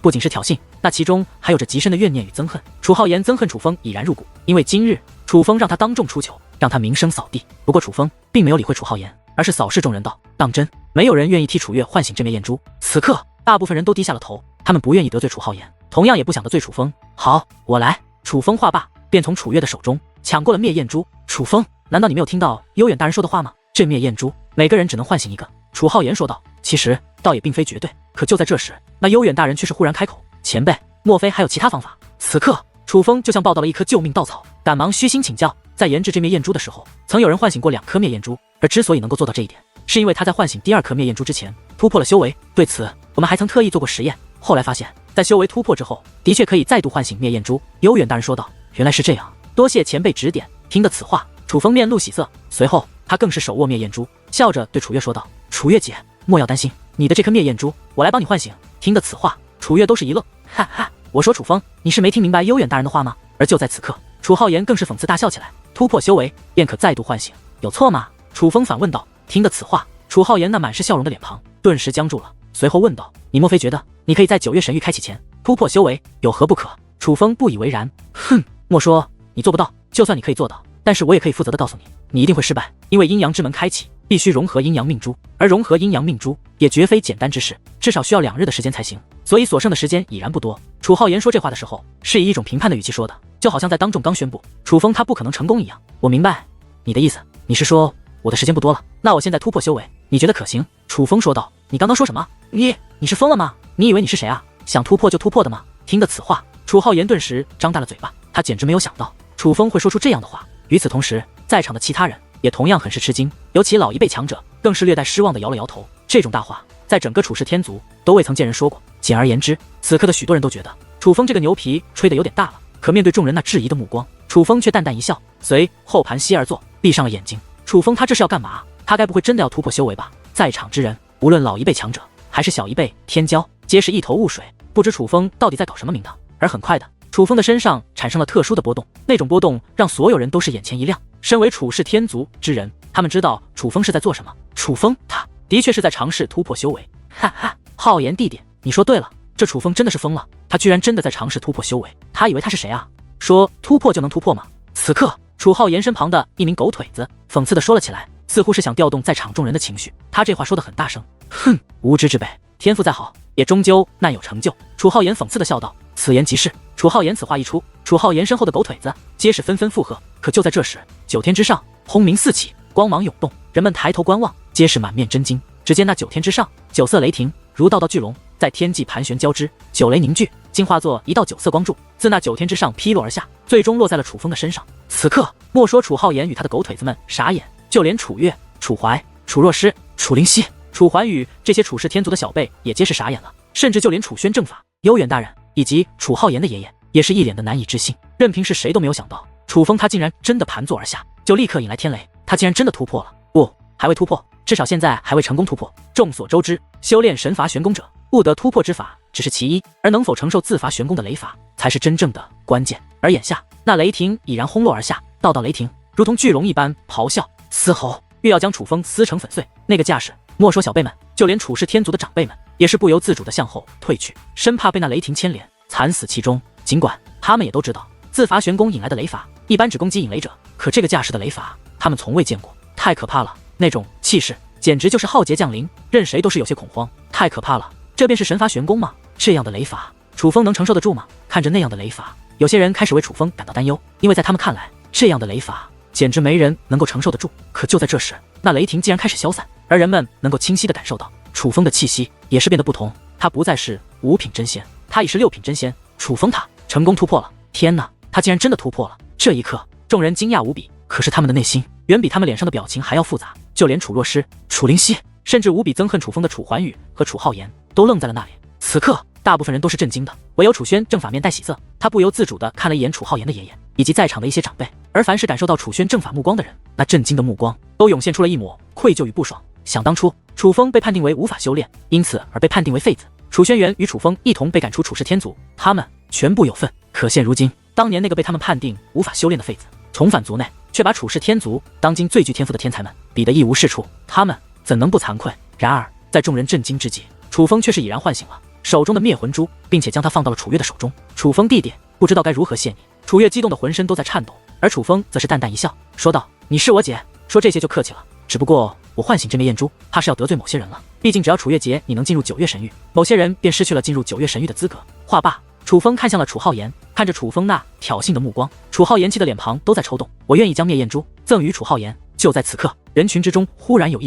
不仅是挑衅，那其中还有着极深的怨念与憎恨。楚浩言憎恨楚风已然入骨，因为今日楚风让他当众出糗，让他名声扫地。不过楚风并没有理会楚浩言，而是扫视众人道，当真没有人愿意替楚月唤醒这灭焰珠。此刻大部分人都低下了头，他们不愿意得罪楚浩言，同样也不想得罪楚风。好，我来。楚风话罢，便从楚月的手中抢过了灭焰珠。楚风，难道你没有听到悠远大人说的话吗？这灭焰珠每个人只能唤醒一个。楚浩言说道。其实倒也并非绝对，可就在这时，那悠远大人却是忽然开口，前辈，莫非还有其他方法？此刻楚风就像抱到了一棵救命稻草，赶忙虚心请教。在研制这灭焰珠的时候，曾有人唤醒过2颗灭焰珠，而之所以能够做到这一点，是因为他在唤醒第2颗灭焰珠之前突破了修为。对此我们还曾特意做过实验，后来发现在修为突破之后，的确可以再度唤醒灭焰珠。悠远大人说道。原来是这样，多谢前辈指点。听得此话，楚风面露喜色，随后他更是手握灭焰珠，笑着对楚月说道，楚月姐，莫要担心，你的这颗灭焰珠我来帮你唤醒。听得此话，楚月都是一愣，哈哈，我说楚风，你是没听明白悠远大人的话吗？而就在此刻，楚浩言更是讽刺大笑起来，突破修为便可再度唤醒，有错吗？楚风反问道。听得此话，楚浩言那满是笑容的脸庞顿时僵住了，随后问道，你莫非觉得你可以在9月神域开启前突破修为，有何不可？楚风不以为然，哼，莫说你做不到，就算你可以做到，但是我也可以负责的告诉你，你一定会失败，因为阴阳之门开启必须融合阴阳命珠，而融合阴阳命珠也绝非简单之事，至少需要2日的时间才行，所以所剩的时间已然不多。楚浩言说这话的时候，是以一种评判的语气说的，就好像在当众刚宣布楚风他不可能成功一样。我明白你的意思，你是说我的时间不多了，那我现在突破修为，你觉得可行？楚风说道。你刚刚说什么？你是疯了吗？你以为你是谁啊？想突破就突破的吗？听得此话，楚浩言顿时张大了嘴巴，他简直没有想到楚风会说出这样的话。与此同时，在场的其他人也同样很是吃惊，尤其老一辈强者更是略带失望的摇了摇头。这种大话在整个楚氏天族都未曾见人说过。简而言之，此刻的许多人都觉得楚风这个牛皮吹得有点大了，可面对众人那质疑的目光，楚风却淡淡一笑，随后盘膝而坐，闭上了眼睛。楚风他这是要干嘛？他该不会真的要突破修为吧？在场之人，无论老一辈强者还是小一辈天骄，皆是一头雾水，不知楚风到底在搞什么名堂。而很快的，楚风的身上产生了特殊的波动，那种波动让所有人都是眼前一亮。身为楚氏天族之人，他们知道楚风是在做什么。楚风他的确是在尝试突破修为。哈哈，浩言弟弟，你说对了，这楚风真的是疯了，他居然真的在尝试突破修为。他以为他是谁啊？说突破就能突破吗？此刻，楚浩言身旁的一名狗腿子讽刺地说了起来，似乎是想调动在场众人的情绪。他这话说得很大声。哼，无知之辈，天赋再好，也终究难有成就。楚浩言讽刺地笑道。此言极是。楚浩言此话一出，楚浩言身后的狗腿子皆是纷纷附和。可就在这时，9天之上轰鸣四起，光芒涌动，人们抬头观望，皆是满面震惊。只见那9天之上，9色雷霆如道道巨龙，在天际盘旋交织，九雷凝聚，竟化作一道9色光柱，自那9天之上劈落而下，最终落在了楚风的身上。此刻，莫说楚浩言与他的狗腿子们傻眼，就连楚月、楚怀、楚若诗、楚灵溪、楚环宇这些楚氏天族的小辈也皆是傻眼了，甚至就连楚轩正法、悠远大人以及楚浩言的爷爷也是一脸的难以置信。任凭是谁都没有想到，楚风他竟然真的盘坐而下，就立刻引来天雷。他竟然真的突破了，不，还未突破，至少现在还未成功突破。众所周知，修炼神罚玄功者，悟得突破之法只是其一，而能否承受自罚玄功的雷法，才是真正的关键。而眼下，那雷霆已然轰落而下，道道雷霆如同巨龙一般咆哮嘶吼，欲要将楚风撕成粉碎。那个架势，莫说小辈们，就连楚氏天族的长辈们也是不由自主地向后退去，生怕被那雷霆牵连，惨死其中。尽管他们也都知道，自罚玄功引来的雷法一般只攻击引雷者，可这个架势的雷法，他们从未见过，太可怕了。那种气势简直就是浩劫降临，任谁都是有些恐慌。太可怕了，这便是神罚玄功吗？这样的雷法，楚风能承受得住吗？看着那样的雷法，有些人开始为楚风感到担忧，因为在他们看来，这样的雷法简直没人能够承受得住。可就在这时，那雷霆竟然开始消散，而人们能够清晰地感受到，楚风的气息也是变得不同，他不再是5品真仙，他已是6品真仙。楚风他成功突破了！天哪，他竟然真的突破了！这一刻，众人惊讶无比，可是他们的内心远比他们脸上的表情还要复杂。就连楚若诗、楚灵溪，甚至无比憎恨楚风的楚环宇和楚浩言，都愣在了那里。此刻，大部分人都是震惊的，唯有楚轩正法面带喜色，他不由自主地看了一眼楚浩言的爷爷以及在场的一些长辈，而凡是感受到楚轩正法目光的人，那震惊的目光都涌现出了一抹愧疚与不爽。想当初，楚风被判定为无法修炼，因此而被判定为废子。楚轩辕与楚风一同被赶出楚氏天族，他们全部有份。可现如今，当年那个被他们判定无法修炼的废子，重返族内，却把楚氏天族当今最具天赋的天才们比得一无是处，他们怎能不惭愧？然而，在众人震惊之际，楚风却是已然唤醒了手中的灭魂珠，并且将它放到了楚月的手中。楚风弟弟，不知道该如何谢你。楚月激动的浑身都在颤抖，而楚风则是淡淡一笑，说道：“你是我姐，说这些就客气了。只不过我唤醒这枚焰珠，怕是要得罪某些人了。毕竟只要楚月姐你能进入9月神域，某些人便失去了进入9月神域的资格。”话罢，楚风看向了楚浩言，看着楚风那挑衅的目光，楚浩言气的脸庞都在抽动。我愿意将灭焰珠赠予楚浩言。就在此刻，人群之中忽然有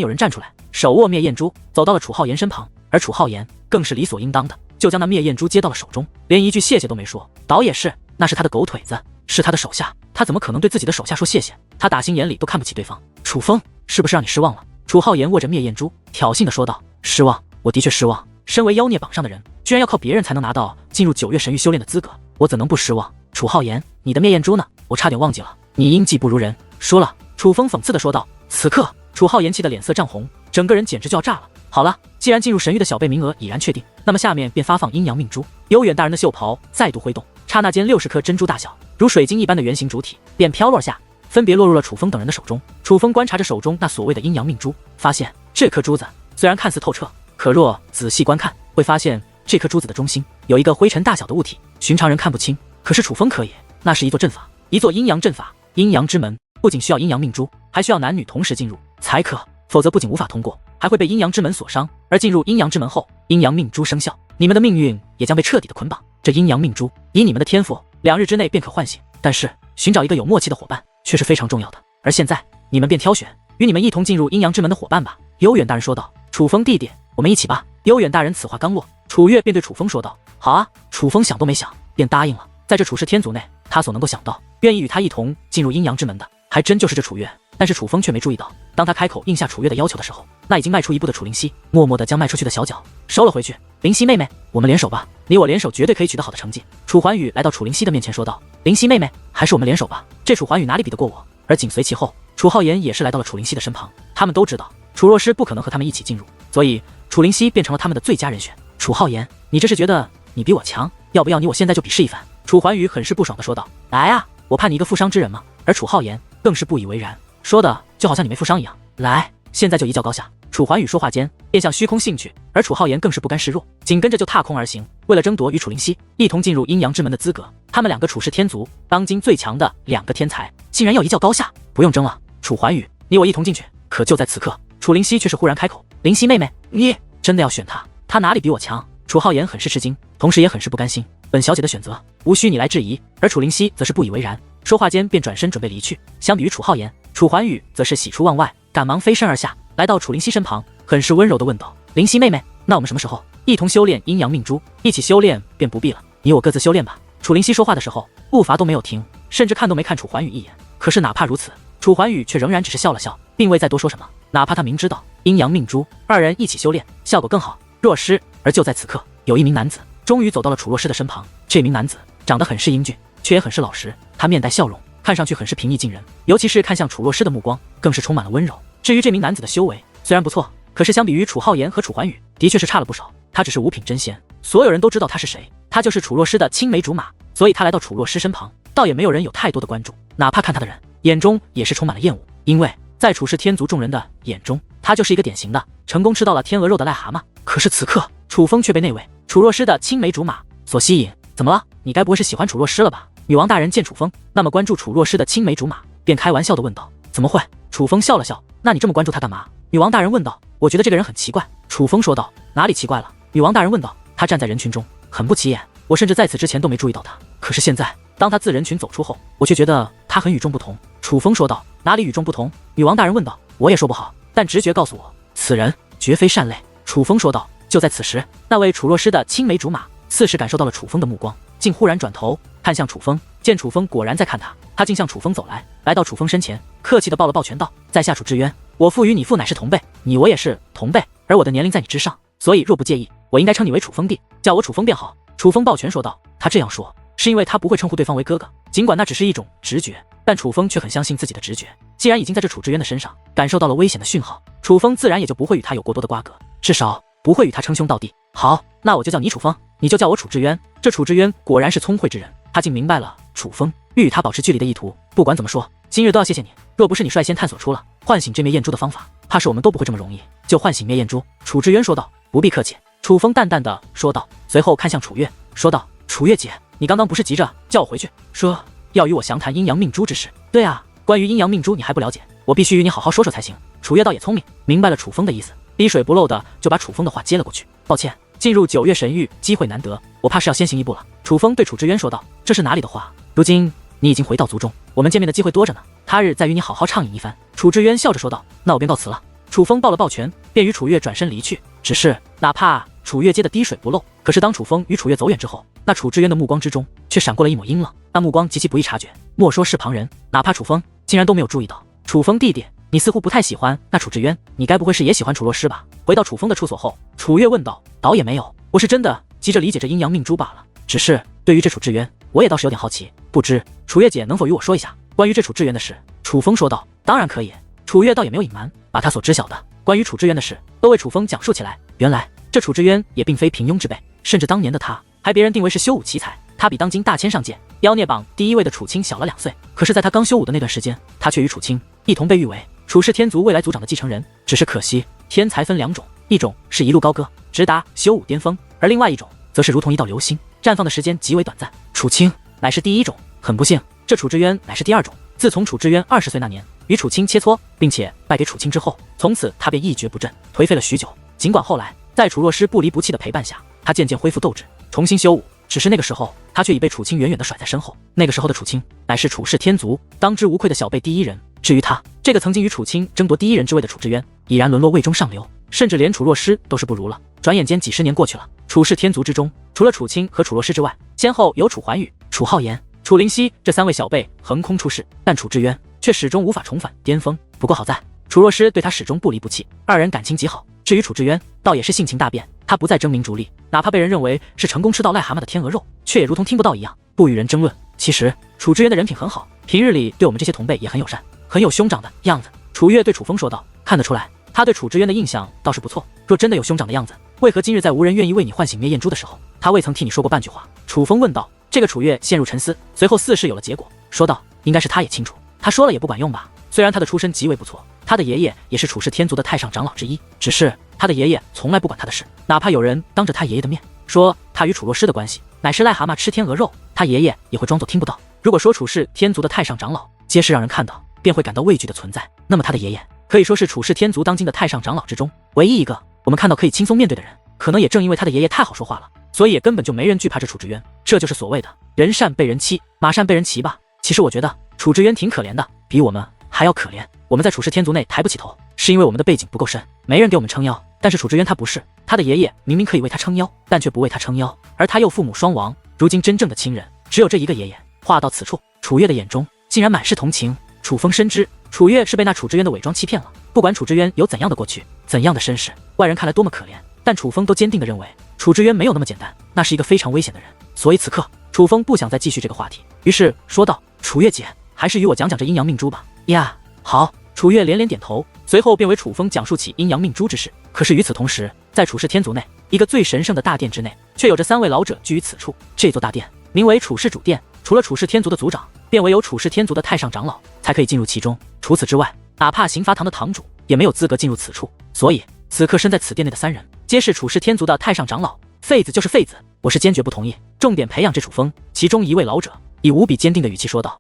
人站出来，手握灭焰珠，走到了楚浩言身旁，而楚浩言更是理所应当的就将那灭焰珠接到了手中，连一句谢谢都没说。倒也是，那是他的狗腿子，是他的手下，他怎么可能对自己的手下说谢谢？他打心眼里都看不起对方。楚风，是不是让你失望了？楚浩言握着灭焰珠，挑衅的说道。失望，我的确失望。身为妖孽榜上的人，居然要靠别人才能拿到进入9月神域修炼的资格，我怎能不失望？楚浩言，你的灭焰珠呢？我差点忘记了，你阴计不如人。说了，楚风讽刺的说道。此刻，楚浩言气的脸色涨红，整个人简直就要炸了。好了，既然进入神域的小辈名额已然确定，那么下面便发放阴阳命珠。悠远大人的袖袍再度挥动，刹那间60颗珍珠大小如水晶一般的圆形主体便飘落下，分别落入了楚风等人的手中。楚风观察着手中那所谓的阴阳命珠，发现这颗珠子虽然看似透彻，可若仔细观看，会发现这颗珠子的中心有一个灰尘大小的物体，寻常人看不清，可是楚风可以。那是一座阵法，一座阴阳阵法。阴阳之门不仅需要阴阳命珠，还需要男女同时进入才可，否则不仅无法通过，还会被阴阳之门所伤。而进入阴阳之门后，阴阳命珠生效，你们的命运也将被彻底的捆绑。这阴阳命珠以你们的天赋，2日之内便可唤醒，但是寻找一个有默契的伙伴却是非常重要的。而现在你们便挑选与你们一同进入阴阳之门的伙伴吧。悠远大人说道。楚风弟弟，我们一起吧。悠远大人此话刚落，楚月便对楚风说道。好啊。楚风想都没想便答应了。在这楚氏天族内，他所能够想到愿意与他一同进入阴阳之门的，还真就是这楚月。但是楚风却没注意到，当他开口应下楚月的要求的时候，那已经迈出一步的楚灵溪默默地将迈出去的小脚收了回去。灵犀妹妹，我们联手吧，你我联手绝对可以取得好的成绩。楚怀宇来到楚灵犀的面前说道：“灵犀妹妹，还是我们联手吧，这楚怀宇哪里比得过我？”而紧随其后，楚浩言也是来到了楚灵犀的身旁。他们都知道楚若诗不可能和他们一起进入，所以楚灵犀变成了他们的最佳人选。楚浩言，你这是觉得你比我强？要不要你我现在就比试一番？楚怀宇很是不爽地说道：“来啊，我怕你一个负伤之人吗？”而楚浩言更是不以为然，说的就好像你没负伤一样。来，现在就一较高下。楚怀宇说话间便向虚空性去，而楚浩言更是不甘示弱，紧跟着就踏空而行，为了争夺与楚灵犀一同进入阴阳之门的资格。他们两个楚氏天族当今最强的两个天才，竟然要一较高下，不用争了。楚怀宇，你我一同进去。可就在此刻，楚灵犀却是忽然开口：“灵犀妹妹，你真的要选他？他哪里比我强？”楚浩言很是吃惊，同时也很是不甘心。本小姐的选择无需你来质疑。而楚灵犀则是不以为然，说话间便转身准备离去。相比于楚浩言，楚怀宇则是喜出望外，赶忙飞身而下，来到楚灵犀身旁，很是温柔地问道：“灵犀妹妹，那我们什么时候一同修炼阴阳命珠？一起修炼便不必了，你我各自修炼吧。”楚灵犀说话的时候，步伐都没有停，甚至看都没看楚怀宇一眼。可是哪怕如此，楚怀宇却仍然只是笑了笑，并未再多说什么。哪怕他明知道阴阳命珠二人一起修炼效果更好。若诗，而就在此刻，有一名男子终于走到了楚若诗的身旁。这名男子长得很是英俊，却也很是老实，他面带笑容，看上去很是平易近人，尤其是看向楚若诗的目光更是充满了温柔。至于这名男子的修为虽然不错，可是相比于楚浩言和楚怀宇，的确是差了不少。他只是五品真仙，所有人都知道他是谁，他就是楚若诗的青梅竹马，所以他来到楚若诗身旁，倒也没有人有太多的关注，哪怕看他的人眼中也是充满了厌恶，因为在楚氏天族众人的眼中，他就是一个典型的成功吃到了天鹅肉的癞蛤蟆。可是此刻，楚风却被那位楚若诗的青梅竹马所吸引。怎么了？你该不会是喜欢楚若诗了吧？女王大人见楚风那么关注楚若诗的青梅竹马，便开玩笑地问道：“怎么会？”楚风笑了笑：“那你这么关注他干嘛？”女王大人问道：“我觉得这个人很奇怪。”楚风说道：“哪里奇怪了？”女王大人问道：“他站在人群中很不起眼，我甚至在此之前都没注意到他，可是现在当他自人群走出后，我却觉得他很与众不同。”楚风说道：“哪里与众不同？”女王大人问道：“我也说不好，但直觉告诉我，此人绝非善类。”楚风说道。就在此时，那位楚若诗的青梅竹马似是感受到了楚风的目光，竟忽然转头看向楚风，见楚风果然在看他，他竟向楚风走来，来到楚风身前，客气地抱了抱拳道：“在下楚志渊，我父与你父乃是同辈，你我也是同辈，而我的年龄在你之上，所以若不介意，我应该称你为楚风弟，叫我楚风便好。”楚风抱拳说道。他这样说是因为他不会称呼对方为哥哥，尽管那只是一种直觉，但楚风却很相信自己的直觉。既然已经在这楚志渊的身上感受到了危险的讯号，楚风自然也就不会与他有过多的瓜葛，至少不会与他称兄道弟。好，那我就叫你楚风，你就叫我楚志渊。这楚志渊果然是聪慧之人，他竟明白了楚风欲与他保持距离的意图。不管怎么说，今日都要谢谢你，若不是你率先探索出了唤醒这灭焰珠的方法，怕是我们都不会这么容易就唤醒灭焰珠。楚志渊说道。不必客气，楚风淡淡的说道，随后看向楚月说道：“楚月姐，你刚刚不是急着叫我回去，说要与我详谈阴阳命珠之事？”“对啊，关于阴阳命珠你还不了解，我必须与你好好说说才行。”楚月倒也聪明，明白了楚风的意思，滴水不漏的就把楚风的话接了过去。“抱歉，进入9月神域机会难得，我怕是要先行一步了。”楚风对楚志渊说道。“这是哪里的话？如今你已经回到族中，我们见面的机会多着呢，他日再与你好好畅饮一番。”楚志渊笑着说道。“那我便告辞了。”楚风抱了抱拳，便与楚月转身离去。只是哪怕楚月接的滴水不漏，可是当楚风与楚月走远之后，那楚志渊的目光之中却闪过了一抹阴冷，那目光极其不易察觉，莫说是旁人，哪怕楚风竟然都没有注意到。“楚风弟弟，你似乎不太喜欢那楚志渊，你该不会是也喜欢楚若诗吧？”回到楚风的处所后，楚月问道。“倒也没有，我是真的急着理解这阴阳命珠罢了。只是对于这楚志渊，我也倒是有点好奇，不知楚月姐能否与我说一下关于这楚志渊的事？”楚风说道。“当然可以。”楚月倒也没有隐瞒，把他所知晓的关于楚志渊的事都为楚风讲述起来。原来这楚志渊也并非平庸之辈，甚至当年的他还别人定为是修武奇才，他比当今大千上界妖孽榜第1位的楚青小了2岁。可是在他刚修武的那段时间，他却与楚青一同被誉为楚氏天族未来族长的继承人。只是可惜天才分2种，一种是一路高歌直达修武巅峰，而另外一种则是如同一道流星，绽放的时间极为短暂。楚青乃是第1种，很不幸这楚志渊乃是第2种。自从楚志渊20岁那年与楚青切磋，并且败给楚青之后，从此他便一蹶不振，颓废了许久。尽管后来在楚若诗不离不弃的陪伴下，他渐渐恢复斗志，重新修武，只是那个时候他却已被楚青远远地甩在身后。那个时候的楚青乃是楚氏天族当之无愧的小辈第1人，至于他这个曾经与楚青争夺第1人之位的楚志渊，已然沦落魏中上流，甚至连楚若诗都是不如了。转眼间几十年过去了，楚氏天族之中，除了楚青和楚若诗之外，先后有楚怀宇、楚浩言、楚灵犀这3位小辈横空出世，但楚志渊却始终无法重返巅峰。不过好在楚若诗对他始终不离不弃，2人感情极好，至于楚志渊，倒也是性情大变，他不再争名逐利，哪怕被人认为是成功吃到癞蛤蟆的天鹅肉，却也如同听不到一样，不与人争论。其实楚志渊的人品很好，平日里对我们这些同辈也很友善，很有兄长的样子。楚月对楚风说道，看得出来，他对楚志渊的印象倒是不错。若真的有兄长的样子，为何今日在无人愿意为你唤醒灭焰珠的时候，他未曾替你说过半句话？楚风问道。这个楚月陷入沉思，随后似是有了结果，说道，应该是他也清楚，他说了也不管用吧。虽然他的出身极为不错，他的爷爷也是楚氏天族的太上长老之一，只是他的爷爷从来不管他的事，哪怕有人当着他爷爷的面说他与楚若诗的关系乃是癞蛤蟆吃天鹅肉，他爷爷也会装作听不到。如果说楚氏天族的太上长老皆是让人看到便会感到畏惧的存在，那么他的爷爷可以说是楚氏天族当今的太上长老之中唯一一个我们看到可以轻松面对的人。可能也正因为他的爷爷太好说话了，所以也根本就没人惧怕这楚志渊。这就是所谓的人善被人欺，马善被人骑吧。其实我觉得楚志渊挺可怜的，比我们还要可怜。我们在楚氏天族内抬不起头，是因为我们的背景不够深，没人给我们撑腰。但是楚志渊他不是，他的爷爷明明可以为他撑腰，但却不为他撑腰，而他又父母双亡，如今真正的亲人只有这一个爷爷。话到此处，楚月的眼中竟然满是同情。楚风深知楚月是被那楚志渊的伪装欺骗了，不管楚志渊有怎样的过去，怎样的身世，外人看来多么可怜，但楚风都坚定地认为楚志渊没有那么简单，那是一个非常危险的人。所以此刻楚风不想再继续这个话题，于是说道，楚月姐，还是与我讲讲这阴阳命珠吧。呀，好。楚月连连点头，随后便为楚风讲述起阴阳命珠之事。可是与此同时，在楚氏天族内，一个最神圣的大殿之内，却有着3位老者居于此处。这座大殿名为楚氏主殿，除了楚氏天族的族长，便唯有楚氏天族的太上长老才可以进入其中。除此之外，哪怕刑罚堂的堂主也没有资格进入此处。所以此刻身在此殿内的3人，皆是楚氏天族的太上长老。废子就是废子，我是坚决不同意。重点培养这楚风。其中一位老者以无比坚定的语气说道。